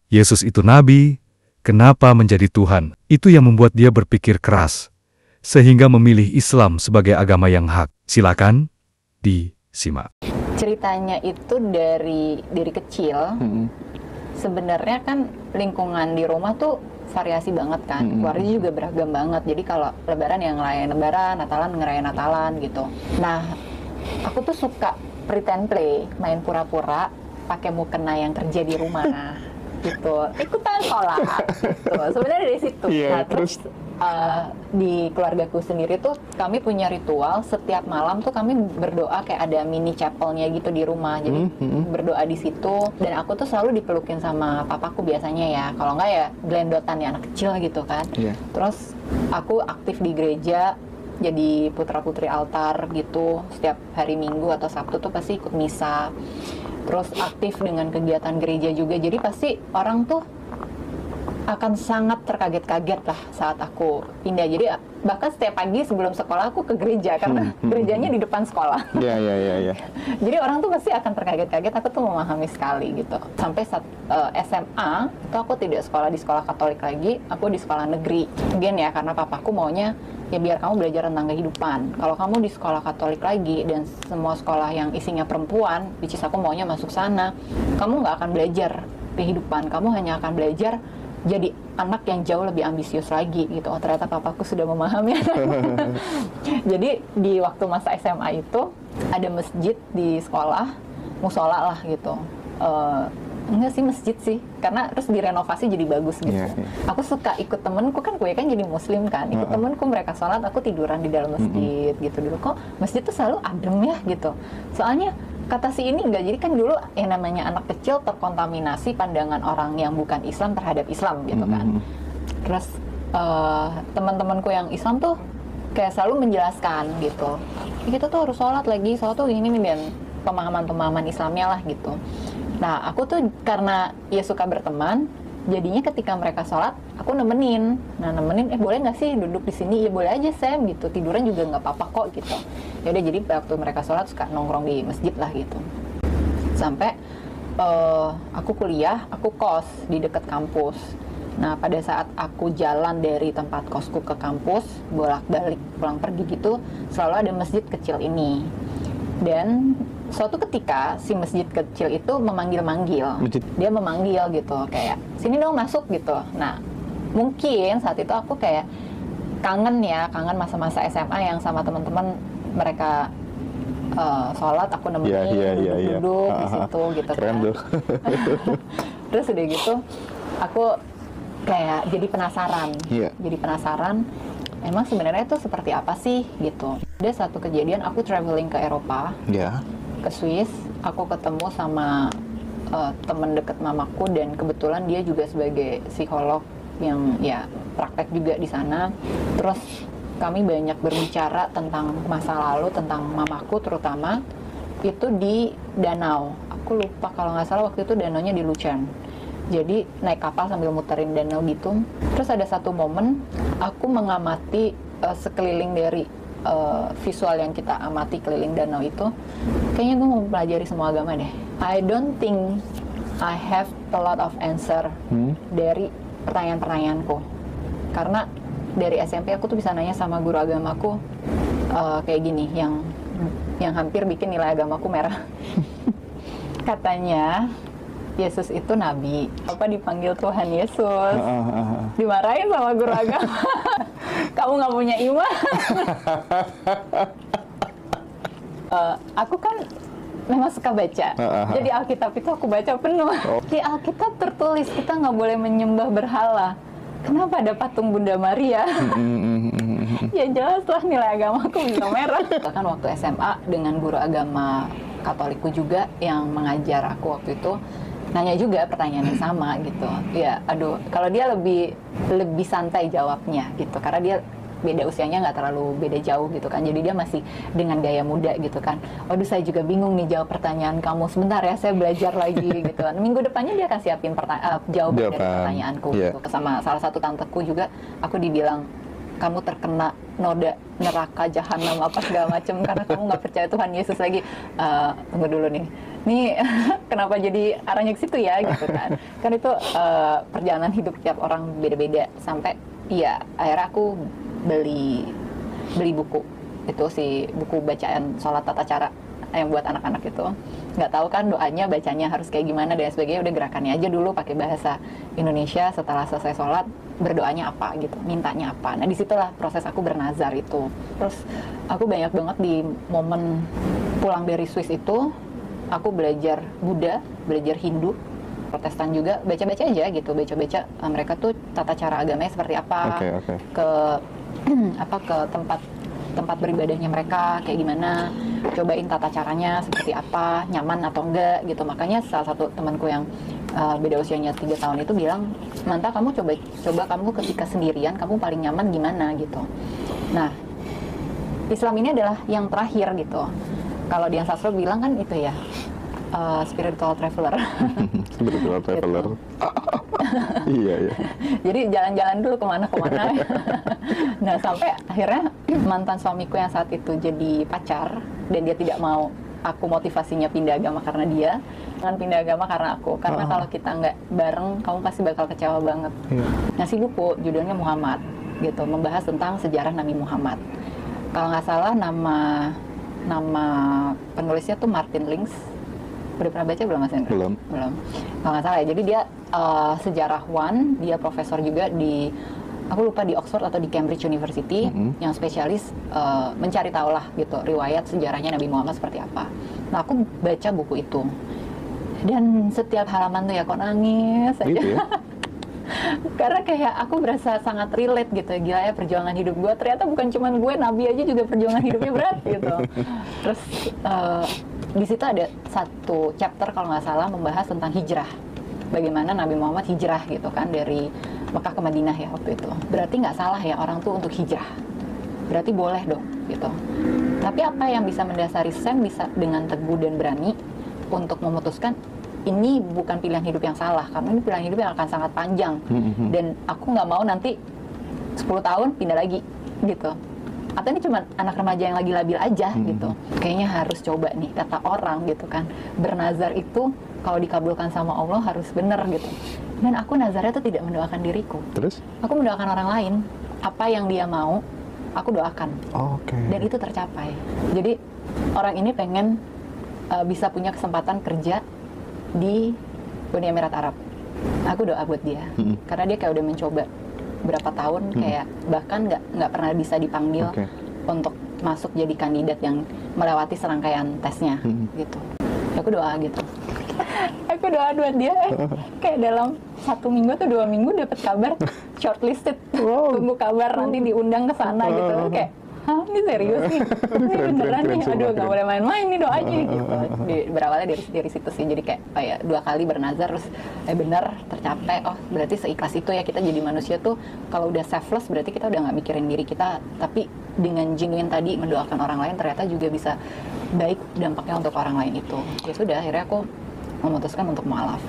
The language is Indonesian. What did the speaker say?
Yesus itu nabi, kenapa menjadi Tuhan? Itu yang membuat dia berpikir keras, sehingga memilih Islam sebagai agama yang hak. Silakan disimak. Ceritanya itu dari kecil. Sebenarnya kan lingkungan di rumah tuh variasi banget kan. Keluarga juga beragam banget. Jadi kalau Lebaran yang ngerayain Lebaran, Natalan ngerayain Natalan gitu. Nah, aku tuh suka pretend play, main pura-pura pakai mukena yang kerja di rumah. Gitu, ikutan sholat gitu. Sebenarnya dari situ. Nah, terus di keluargaku sendiri tuh kami punya ritual setiap malam tuh kami berdoa, kayak ada mini chapelnya gitu di rumah. Jadi berdoa di situ, dan aku tuh selalu dipelukin sama papaku biasanya ya. Kalau enggak ya gelendotan ya, anak kecil gitu kan. Terus aku aktif di gereja, jadi putra-putri altar gitu. Setiap hari Minggu atau Sabtu tuh pasti ikut misa. Terus aktif dengan kegiatan gereja juga. Jadi pasti orang tuh akan sangat terkaget-kaget lah saat aku pindah. Jadi bahkan setiap pagi sebelum sekolah aku ke gereja, karena gerejanya di depan sekolah. Iya. Jadi orang tuh pasti akan terkaget-kaget. Aku tuh memahami sekali gitu. Sampai saat SMA itu aku tidak sekolah di sekolah Katolik lagi, aku di sekolah negeri. Again ya, karena papaku maunya ya biar kamu belajar tentang kehidupan. Kalau kamu di sekolah Katolik lagi dan semua sekolah yang isinya perempuan, which is aku maunya masuk sana, kamu nggak akan belajar kehidupan. Kamu hanya akan belajar jadi anak yang jauh lebih ambisius lagi gitu. Oh, ternyata papaku sudah memahami. Jadi di waktu masa SMA itu ada masjid di sekolah, musola lah gitu. Enggak sih masjid sih, karena terus direnovasi jadi bagus gitu. Aku suka ikut temenku, kan gue kan jadi muslim kan, ikut temenku mereka sholat, aku tiduran di dalam masjid gitu dulu. Kok masjid tuh selalu adem ya gitu. Soalnya kata si ini enggak, jadi kan dulu yang namanya anak kecil terkontaminasi pandangan orang yang bukan Islam terhadap Islam gitu kan. Terus teman-temanku yang Islam tuh kayak selalu menjelaskan gitu, kita tuh harus sholat lagi, sholat tuh ini dan pemahaman-pemahaman Islamnya lah gitu. Nah, aku tuh karena ya suka berteman, jadinya ketika mereka sholat, aku nemenin. Nah, nemenin, boleh nggak sih duduk di sini? Ya boleh aja Sam gitu. Tiduran juga nggak apa-apa kok gitu. Ya udah, jadi waktu mereka sholat suka nongkrong di masjid lah gitu. Sampai aku kuliah, aku kos di dekat kampus. Nah, pada saat aku jalan dari tempat kosku ke kampus, bolak-balik pulang pergi gitu, selalu ada masjid kecil ini. Dan suatu ketika si masjid kecil itu memanggil-manggil. Dia memanggil gitu, kayak sini dong masuk gitu. Nah, mungkin saat itu aku kayak kangen masa-masa SMA yang sama teman-teman mereka sholat, aku nemenin duduk di situ gitu kan. Terus udah gitu aku kayak jadi penasaran. Jadi penasaran, emang sebenarnya itu seperti apa sih gitu. Ada satu kejadian, aku traveling ke Eropa, ke Swiss, aku ketemu sama teman dekat mamaku, dan kebetulan dia juga sebagai psikolog yang ya praktek juga di sana. Terus kami banyak berbicara tentang masa lalu, tentang mamaku terutama, itu di danau. Aku lupa, kalau nggak salah waktu itu danaunya di Lucerne. Jadi naik kapal sambil muterin danau gitu. Terus ada satu momen aku mengamati sekeliling dari visual yang kita amati keliling danau itu. Kayaknya gue mau pelajari semua agama deh. I don't think I have a lot of answer dari pertanyaan-pertanyaanku. Karena dari SMP aku tuh bisa nanya sama guru agamaku kayak gini, yang hampir bikin nilai agamaku merah. Katanya Yesus itu nabi, apa dipanggil Tuhan Yesus, dimarahin sama guru agama. Kamu nggak punya iman. Aku kan memang suka baca, jadi Alkitab itu aku baca penuh. Di Alkitab tertulis kita nggak boleh menyembah berhala. Kenapa ada patung Bunda Maria? Ya jelaslah nilai agamaku bisa merah. Bahkan waktu SMA dengan guru agama Katolikku juga yang mengajar aku waktu itu, nanya juga pertanyaan yang sama gitu. Ya, aduh, kalau dia lebih santai jawabnya gitu, karena dia beda usianya, nggak terlalu beda jauh gitu kan, jadi dia masih dengan gaya muda gitu kan. Waduh, saya juga bingung nih jawab pertanyaan kamu, sebentar ya saya belajar lagi gitu kan. Minggu depannya dia akan siapin jawaban dari pertanyaanku gitu. Sama salah satu tanteku juga aku dibilang, kamu terkena noda neraka jahanam apa segala macam karena kamu nggak percaya Tuhan Yesus lagi. Tunggu dulu nih, nih kenapa jadi arahnya ke situ ya gitu kan. Kan itu perjalanan hidup tiap orang beda-beda. Sampai ya akhirnya aku beli buku itu si buku bacaan sholat tata cara yang buat anak-anak itu. Nggak tahu kan doanya bacanya harus kayak gimana dan sebagainya, udah gerakannya aja dulu pakai bahasa Indonesia. Setelah selesai sholat berdoanya apa gitu, mintanya apa. Nah disitulah proses aku bernazar itu. Terus aku banyak banget di momen pulang dari Swiss itu aku belajar Buddha, belajar Hindu, Protestan juga, baca-baca aja gitu, baca-baca mereka tuh tata cara agamanya seperti apa, ke ke tempat beribadahnya mereka kayak gimana, cobain tata caranya seperti apa, nyaman atau enggak gitu. Makanya salah satu temanku yang beda usianya 3 tahun itu bilang, Manta kamu coba kamu ketika sendirian kamu paling nyaman gimana gitu. Nah Islam ini adalah yang terakhir gitu. Kalau di sastra bilang kan itu ya, spiritual traveler. Spiritual traveler. Gitu. Iya. Jadi jalan-jalan dulu kemana-kemana. Nah sampai akhirnya mantan suamiku yang saat itu jadi pacar dan dia tidak mau aku motivasinya pindah agama karena dia, jangan pindah agama karena aku. Karena kalau kita nggak bareng, kamu pasti bakal kecewa banget. Ngasih buku judulnya Muhammad gitu, membahas tentang sejarah Nabi Muhammad. Kalau nggak salah nama penulisnya tuh Martin Links. Udah pernah baca belum Mas Hendra? Belum. Kalau nggak salah ya. Jadi dia sejarawan, dia profesor juga di, aku lupa di Oxford atau di Cambridge University, yang spesialis mencari tahu lah gitu riwayat sejarahnya Nabi Muhammad seperti apa. Nah aku baca buku itu dan setiap halaman tuh ya kok nangis aja. Gitu ya? Karena kayak aku berasa sangat relate gitu, gila ya perjuangan hidup gue, ternyata bukan cuman gue, Nabi aja juga perjuangan hidupnya berat gitu. Terus di situ ada satu chapter kalau nggak salah membahas tentang hijrah, bagaimana Nabi Muhammad hijrah gitu kan dari Mekah ke Madinah ya waktu itu. Berarti nggak salah ya orang tuh untuk hijrah, berarti boleh dong gitu. Tapi apa yang bisa mendasari Sam bisa dengan teguh dan berani untuk memutuskan ini bukan pilihan hidup yang salah, karena ini pilihan hidup yang akan sangat panjang, dan aku nggak mau nanti 10 tahun pindah lagi gitu. Atau ini cuma anak remaja yang lagi labil aja gitu. Kayaknya harus coba nih, kata orang gitu kan, bernazar itu kalau dikabulkan sama Allah harus bener gitu. Dan aku nazarnya tuh tidak mendoakan diriku. Terus? Aku mendoakan orang lain, apa yang dia mau aku doakan. Dan itu tercapai. Jadi orang ini pengen bisa punya kesempatan kerja di Uni Emirat Arab. Aku doa buat dia, karena dia kayak udah mencoba berapa tahun, kayak bahkan nggak pernah bisa dipanggil untuk masuk jadi kandidat yang melewati serangkaian tesnya gitu. Aku doa gitu. Aku doa buat dia, kayak dalam 1 minggu atau 2 minggu dapat kabar shortlisted. Tunggu kabar nanti diundang ke sana gitu. Kayak, hah, ini serius nih? Ini beneran nih? Aduh, nggak boleh main-main nih doanya gitu. Berawalnya dari situ sih. Jadi kayak, oh ya, 2 kali bernazar terus bener tercapai. Oh, berarti seikhlas itu ya kita jadi manusia tuh. Kalau udah selfless berarti kita udah nggak mikirin diri kita. Tapi dengan genuine tadi mendoakan orang lain ternyata juga bisa baik dampaknya untuk orang lain itu. Ya sudah, akhirnya aku memutuskan untuk mualaf.